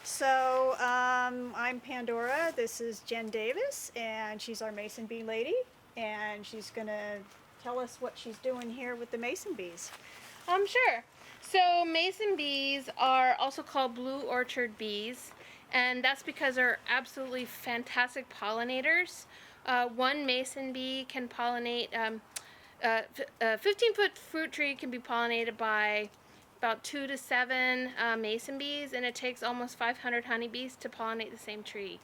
I'm Pandora. This is Jen Davis, and she's our mason bee lady, and she's gonna tell us what she's doing here with the mason bees. Sure. So mason bees are also called blue orchard bees, and that's because they're absolutely fantastic pollinators. One mason bee can pollinate, a 15-foot fruit tree can be pollinated by about 2 to 7 mason bees, and it takes almost 500 honeybees to pollinate the same tree.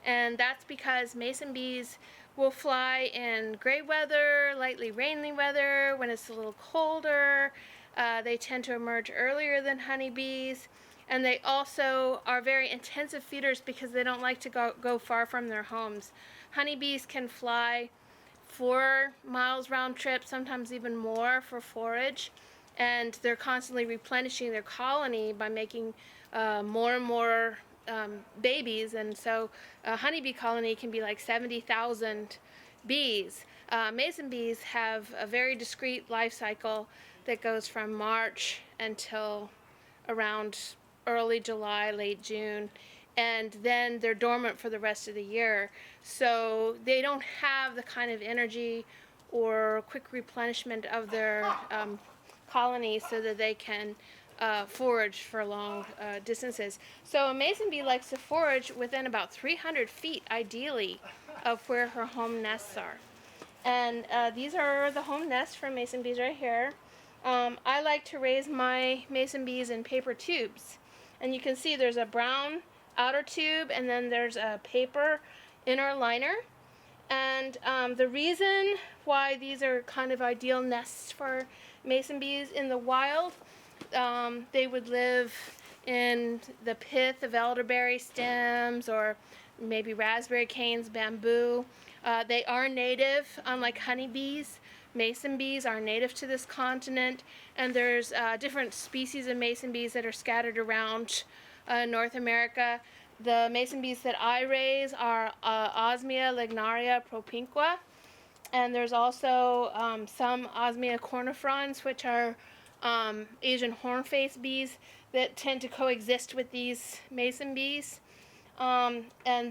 And that's because mason bees will fly in gray weather, lightly rainy weather, when it's a little colder. They tend to emerge earlier than honeybees, and they also are very intensive feeders because they don't like to go far from their homes. Honeybees can fly 4 miles round trip, sometimes even more, for forage, and they're constantly replenishing their colony by making more and more babies, and so a honeybee colony can be like 70,000 bees. Mason bees have a very discrete life cycle that goes from March until around early July, late June, and then they're dormant for the rest of the year. So they don't have the kind of energy or quick replenishment of their colonies so that they can forage for long distances. So a mason bee likes to forage within about 300 feet, ideally, of where her home nests are. And these are the home nests for mason bees right here. I like to raise my mason bees in paper tubes. And you can see there's a brown outer tube, and then there's a paper inner liner. And the reason why these are kind of ideal nests for mason bees in the wild, they would live in the pith of elderberry stems or maybe raspberry canes, bamboo. They are native, unlike honeybees. Mason bees are native to this continent, and there's different species of mason bees that are scattered around North America. The mason bees that I raise are Osmia lignaria propinqua, and there's also some Osmia cornifrons, which are Asian hornface bees that tend to coexist with these mason bees. And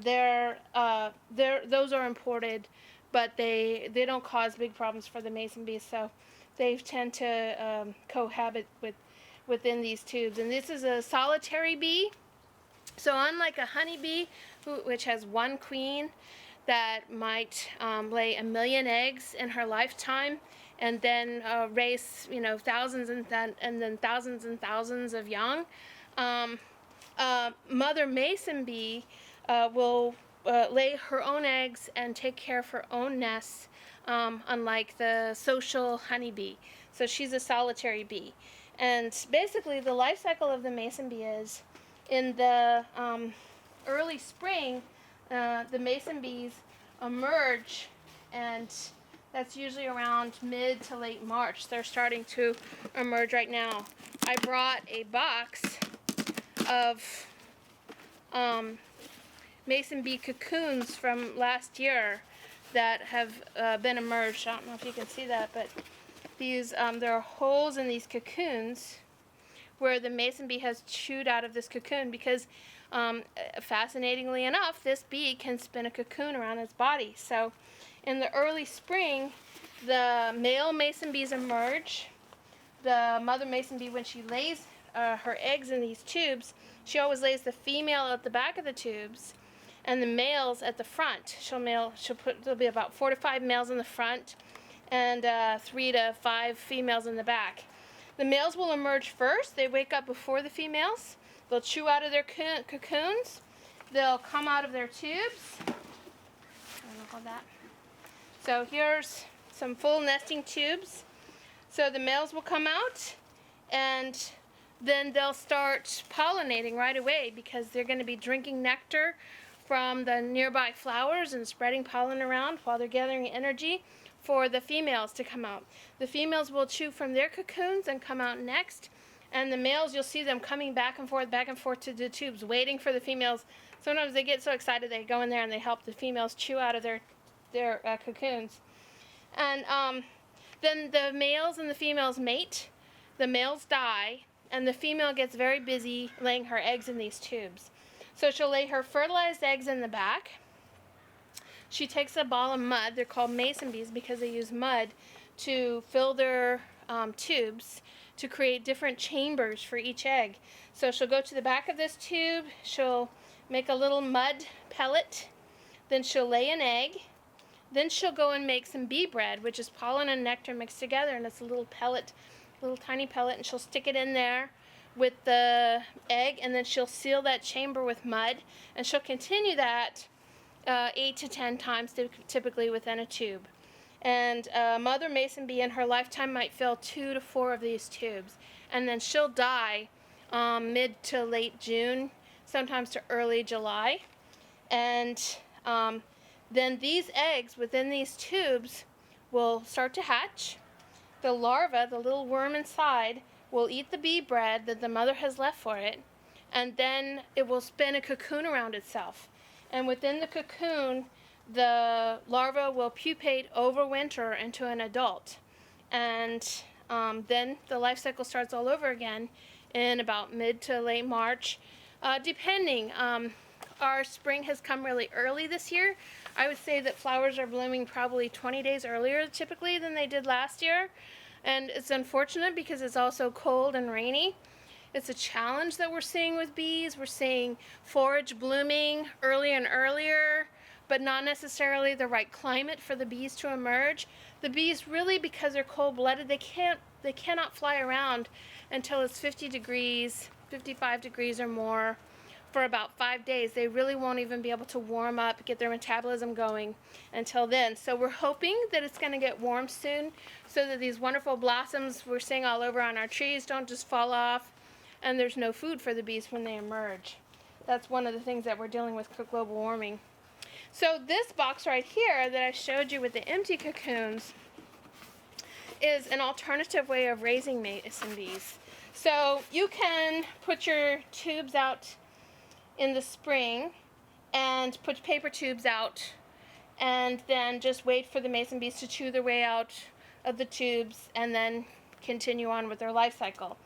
those are imported, but they don't cause big problems for the mason bees, so they tend to cohabit within these tubes. And this is a solitary bee. So unlike a honeybee, which has one queen that might lay 1 million eggs in her lifetime, and then raise, thousands and then thousands and thousands of young, mother mason bee will lay her own eggs and take care of her own nests, unlike the social honeybee. So she's a solitary bee. And basically the life cycle of the mason bee is, in the early spring, the mason bees emerge, and that's usually around mid to late March. They're starting to emerge right now. I brought a box of mason bee cocoons from last year that have been emerged. I don't know if you can see that, but these there are holes in these cocoons where the mason bee has chewed out of this cocoon because, fascinatingly enough, this bee can spin a cocoon around its body. So in the early spring, the male mason bees emerge. The mother mason bee, when she lays her eggs in these tubes, she always lays the female at the back of the tubes and the males at the front. There'll be about 4 to 5 males in the front and 3 to 5 females in the back. The males will emerge first. They wake up before the females. They'll chew out of their cocoons. They'll come out of their tubes. I don't know about that. So here's some full nesting tubes. So the males will come out, and then they'll start pollinating right away because they're going to be drinking nectar from the nearby flowers and spreading pollen around while they're gathering energy for the females to come out. The females will chew from their cocoons and come out next, and the males, you'll see them coming back and forth to the tubes, waiting for the females. Sometimes they get so excited they go in there and they help the females chew out of their cocoons. And then the males and the females mate. The males die, and the female gets very busy laying her eggs in these tubes. So she'll lay her fertilized eggs in the back. She takes a ball of mud. They're called mason bees because they use mud to fill their tubes to create different chambers for each egg. So she'll go to the back of this tube, she'll make a little mud pellet, then she'll lay an egg, then she'll go and make some bee bread, which is pollen and nectar mixed together, and it's a little pellet, little tiny pellet, and she'll stick it in there with the egg, and then she'll seal that chamber with mud, and she'll continue that 8 to 10 times typically within a tube. And mother mason bee in her lifetime might fill 2 to 4 of these tubes, and then she'll die mid to late June, sometimes to early July. And then these eggs within these tubes will start to hatch. The larva, the little worm inside, will eat the bee bread that the mother has left for it, and then it will spin a cocoon around itself. And within the cocoon, the larva will pupate over winter into an adult. And then the life cycle starts all over again in about mid to late March, depending. Our spring has come really early this year. I would say that flowers are blooming probably 20 days earlier typically than they did last year. And it's unfortunate because it's also cold and rainy. It's a challenge that we're seeing with bees. We're seeing forage blooming earlier and earlier, but not necessarily the right climate for the bees to emerge. The bees really, because they're cold-blooded, they cannot fly around until it's 50 degrees, 55 degrees or more for about 5 days. They really won't even be able to warm up, get their metabolism going until then. So we're hoping that it's going to get warm soon so that these wonderful blossoms we're seeing all over on our trees don't just fall off, and there's no food for the bees when they emerge. That's one of the things that we're dealing with global warming. So this box right here that I showed you with the empty cocoons is an alternative way of raising mason bees. So you can put your tubes out in the spring and put paper tubes out and then just wait for the mason bees to chew their way out of the tubes and then continue on with their life cycle.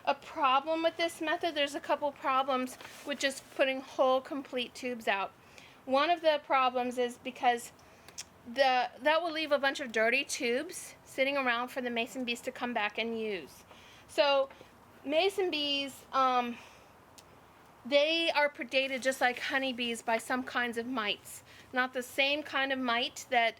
A problem with this method, there's a couple problems with just putting whole complete tubes out. One of the problems is because that will leave a bunch of dirty tubes sitting around for the mason bees to come back and use. So mason bees, they are predated just like honeybees by some kinds of mites. Not the same kind of mite that,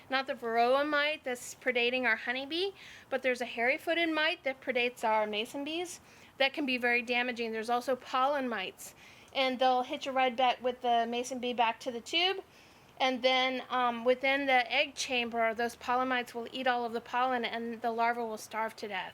not the varroa mite that's predating our honeybee, but there's a hairy-footed mite that predates our mason bees that can be very damaging. There's also pollen mites, and they'll hitch a ride back with the mason bee back to the tube, and then within the egg chamber, those pollen mites will eat all of the pollen and the larva will starve to death.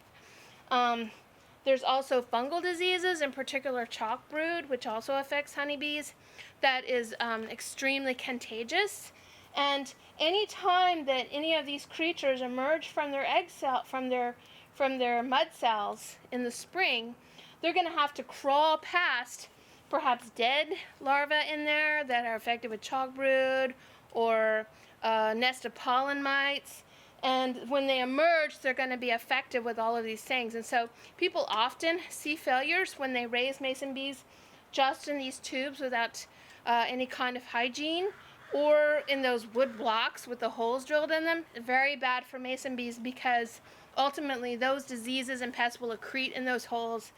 There's also fungal diseases, in particular chalk brood, which also affects honeybees. That is extremely contagious. And any time that any of these creatures emerge from their egg cell, from their mud cells in the spring, they're going to have to crawl past perhaps dead larvae in there that are affected with chalk brood or a nest of pollen mites. And when they emerge, they're going to be affected with all of these things. And so people often see failures when they raise mason bees just in these tubes without any kind of hygiene, or in those wood blocks with the holes drilled in them. Very bad for mason bees because ultimately those diseases and pests will accrete in those holes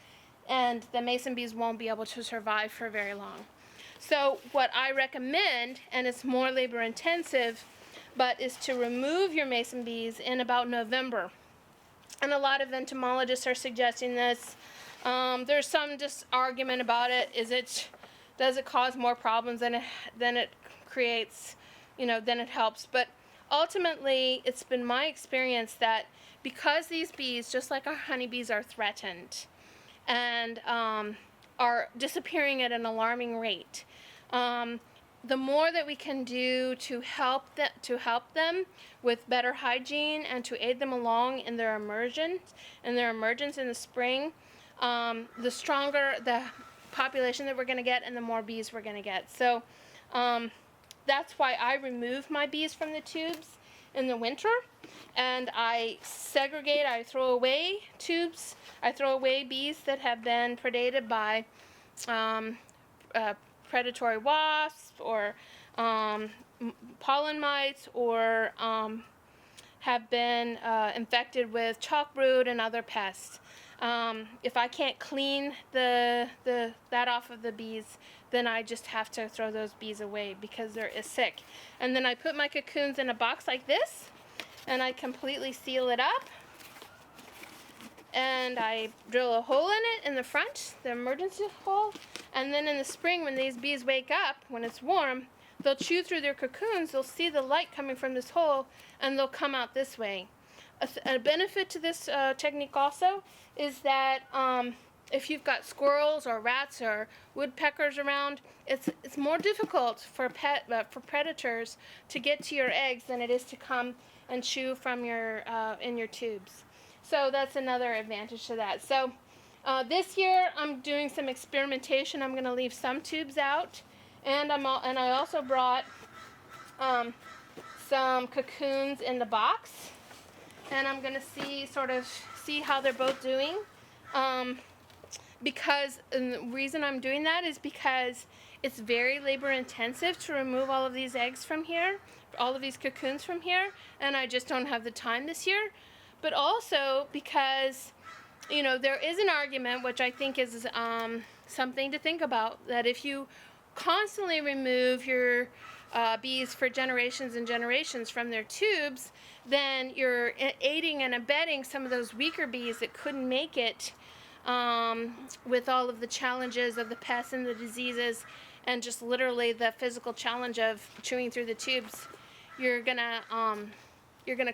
and the mason bees won't be able to survive for very long. So what I recommend, and it's more labor intensive, but is to remove your mason bees in about November. And a lot of entomologists are suggesting this. There's some just argument about it. Does it cause more problems than it creates, than it helps? But ultimately, it's been my experience that because these bees, just like our honeybees, are threatened and are disappearing at an alarming rate, the more that we can do to help them with better hygiene and to aid them along in their emergence in the spring, the stronger the population that we're going to get and the more bees we're going to get. So that's why I remove my bees from the tubes in the winter, and I segregate. I throw away tubes. I throw away bees that have been predated by predatory wasps or pollen mites or have been infected with chalk brood and other pests. If I can't clean that off of the bees, then I just have to throw those bees away because they're sick. And then I put my cocoons in a box like this, and I completely seal it up. And I drill a hole in it in the front, the emergency hole. And then in the spring, when these bees wake up, when it's warm, they'll chew through their cocoons, they'll see the light coming from this hole, and they'll come out this way. A benefit to this technique also is that if you've got squirrels or rats or woodpeckers around, it's more difficult for predators to get to your eggs than it is to come and chew from your in your tubes. So that's another advantage to that. So this year I'm doing some experimentation. I'm going to leave some tubes out, and I also brought some cocoons in the box, and I'm going to see how they're both doing. Because and the reason I'm doing that is because it's very labor intensive to remove all of these eggs from here, all of these cocoons from here, and I just don't have the time this year. But also because, you know, there is an argument, which I think is something to think about, that if you constantly remove your bees for generations and generations from their tubes, then you're aiding and abetting some of those weaker bees that couldn't make it with all of the challenges of the pests and the diseases and just literally the physical challenge of chewing through the tubes. You're gonna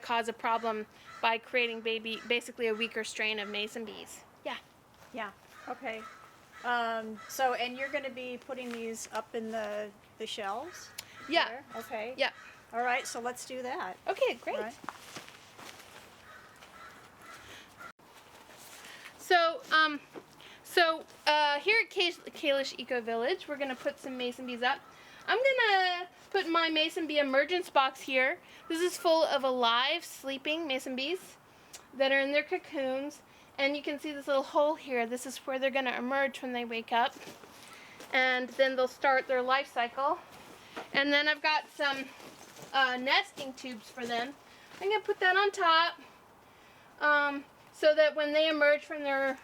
cause a problem by creating basically a weaker strain of mason bees. Yeah. Yeah. Okay. So, and you're going to be putting these up in the shelves? Yeah. There? Okay. Yeah. All right. So let's do that. Okay, great. All right. So here at Kailash Ecovillage, we're going to put some mason bees up. I'm going to put my mason bee emergence box here. This is full of alive, sleeping mason bees that are in their cocoons. And you can see this little hole here. This is where they're going to emerge when they wake up. And then they'll start their life cycle. And then I've got some nesting tubes for them. I'm going to put that on top so that when they emerge from their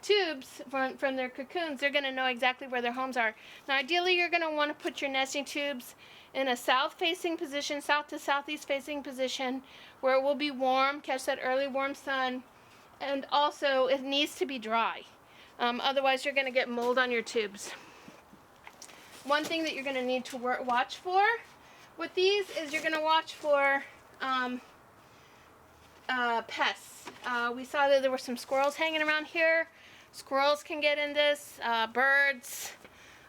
tubes, from their cocoons, they're going to know exactly where their homes are. Now ideally you're going to want to put your nesting tubes in a south-facing position, south to southeast facing position, where it will be warm, catch that early warm sun, and also it needs to be dry. Otherwise you're going to get mold on your tubes. One thing that you're going to need to watch for with these is you're going to watch for pests. We saw that there were some squirrels hanging around here. Squirrels can get in this, birds,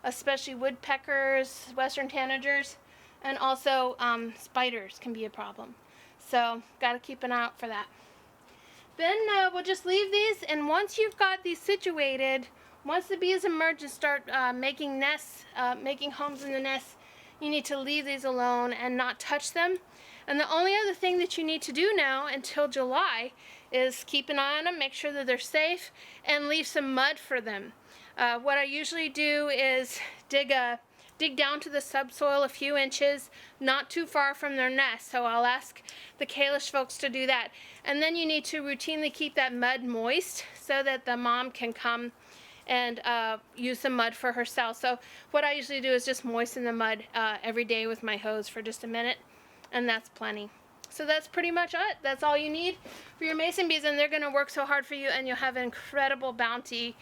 especially woodpeckers, western tanagers, and also spiders can be a problem. So got to keep an eye out for that. Then we'll just leave these, and once you've got these situated, once the bees emerge and start making nests, making homes in the nests, you need to leave these alone and not touch them. And the only other thing that you need to do now until July is keep an eye on them, make sure that they're safe, and leave some mud for them. What I usually do is dig down to the subsoil a few inches, not too far from their nest. So I'll ask the Kailash folks to do that. And then you need to routinely keep that mud moist so that the mom can come and use some mud for herself. So what I usually do is just moisten the mud every day with my hose for just a minute, and that's plenty. So that's pretty much it. That's all you need for your mason bees, and they're going to work so hard for you, and you'll have incredible bounty.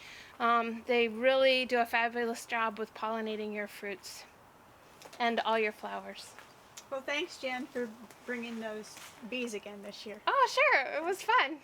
They really do a fabulous job with pollinating your fruits and all your flowers. Well, thanks, Jen, for bringing those bees again this year. Oh, sure. It was fun.